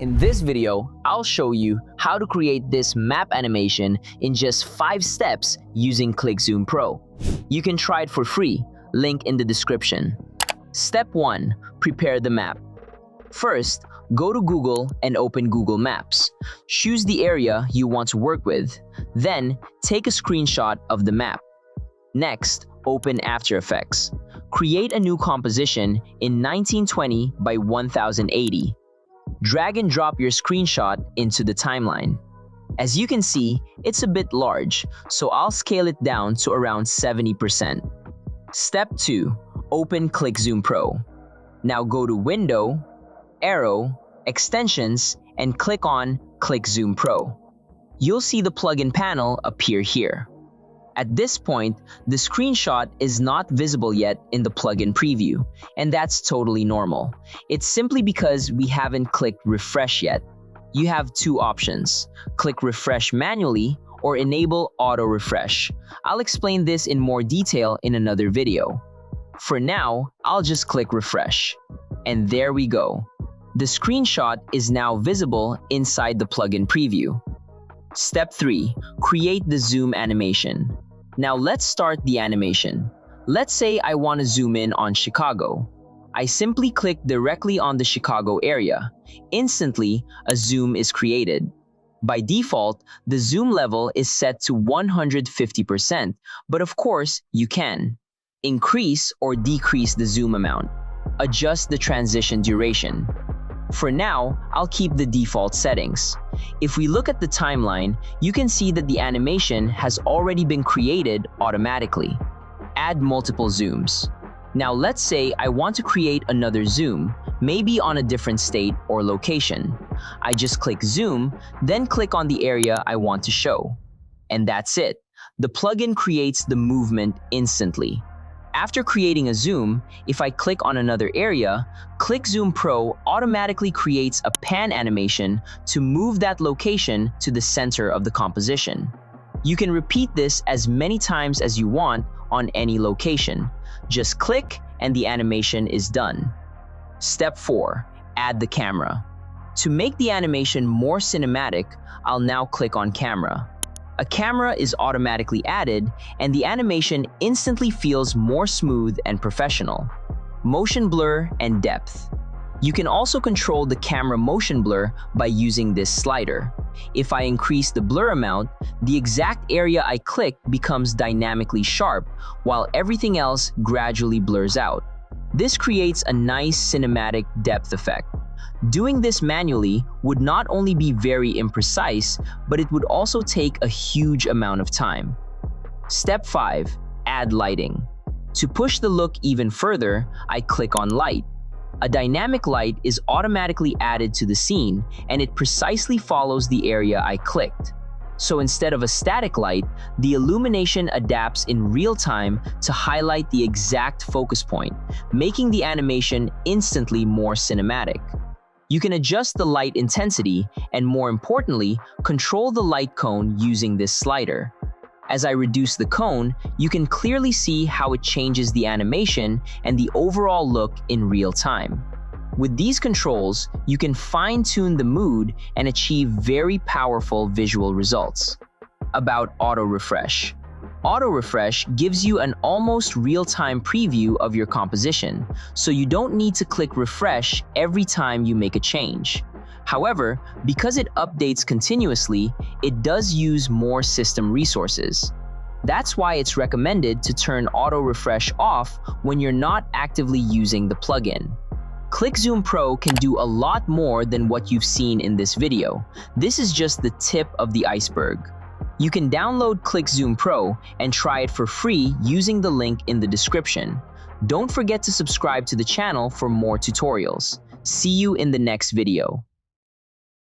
In this video, I'll show you how to create this map animation in just 5 steps using ClickZoom Pro. You can try it for free, link in the description. Step 1. Prepare the map. First, go to Google and open Google Maps. Choose the area you want to work with. Then, take a screenshot of the map. Next, open After Effects. Create a new composition in 1920 by 1080. Drag and drop your screenshot into the timeline. As you can see, it's a bit large, so I'll scale it down to around 70%. Step 2. Open ClickZoom Pro. Now go to Window, Arrow, Extensions, and click on ClickZoom Pro. You'll see the plugin panel appear here. At this point, the screenshot is not visible yet in the plugin preview, and that's totally normal. It's simply because we haven't clicked refresh yet. You have 2 options: click refresh manually or enable auto refresh. I'll explain this in more detail in another video. For now, I'll just click refresh. And there we go. The screenshot is now visible inside the plugin preview. Step 3. Create the zoom animation. Now let's start the animation. Let's say I want to zoom in on Chicago. I simply click directly on the Chicago area. Instantly, a zoom is created. By default, the zoom level is set to 150%, but of course, you can increase or decrease the zoom amount. Adjust the transition duration. For now, I'll keep the default settings. If we look at the timeline, you can see that the animation has already been created automatically. Add multiple zooms. Now let's say I want to create another zoom, maybe on a different state or location. I just click zoom, then click on the area I want to show. And that's it. The plugin creates the movement instantly. After creating a zoom, if I click on another area, ClickZoom Pro automatically creates a pan animation to move that location to the center of the composition. You can repeat this as many times as you want on any location. Just click and the animation is done. Step 4. Add the camera. To make the animation more cinematic, I'll now click on Camera. A camera is automatically added, and the animation instantly feels more smooth and professional. Motion blur and depth. You can also control the camera motion blur by using this slider. If I increase the blur amount, the exact area I click becomes dynamically sharp, while everything else gradually blurs out. This creates a nice cinematic depth effect. Doing this manually would not only be very imprecise, but it would also take a huge amount of time. Step 5. Add lighting. To push the look even further, I click on Light. A dynamic light is automatically added to the scene, and it precisely follows the area I clicked. So instead of a static light, the illumination adapts in real time to highlight the exact focus point, making the animation instantly more cinematic. You can adjust the light intensity and, more importantly, control the light cone using this slider. As I reduce the cone, you can clearly see how it changes the animation and the overall look in real time. With these controls, you can fine-tune the mood and achieve very powerful visual results. About auto refresh. Auto refresh gives you an almost real-time preview of your composition, so you don't need to click refresh every time you make a change. However, because it updates continuously, it does use more system resources. That's why it's recommended to turn auto refresh off when you're not actively using the plugin. ClickZoom Pro can do a lot more than what you've seen in this video. This is just the tip of the iceberg. You can download ClickZoom Pro and try it for free using the link in the description. Don't forget to subscribe to the channel for more tutorials. See you in the next video.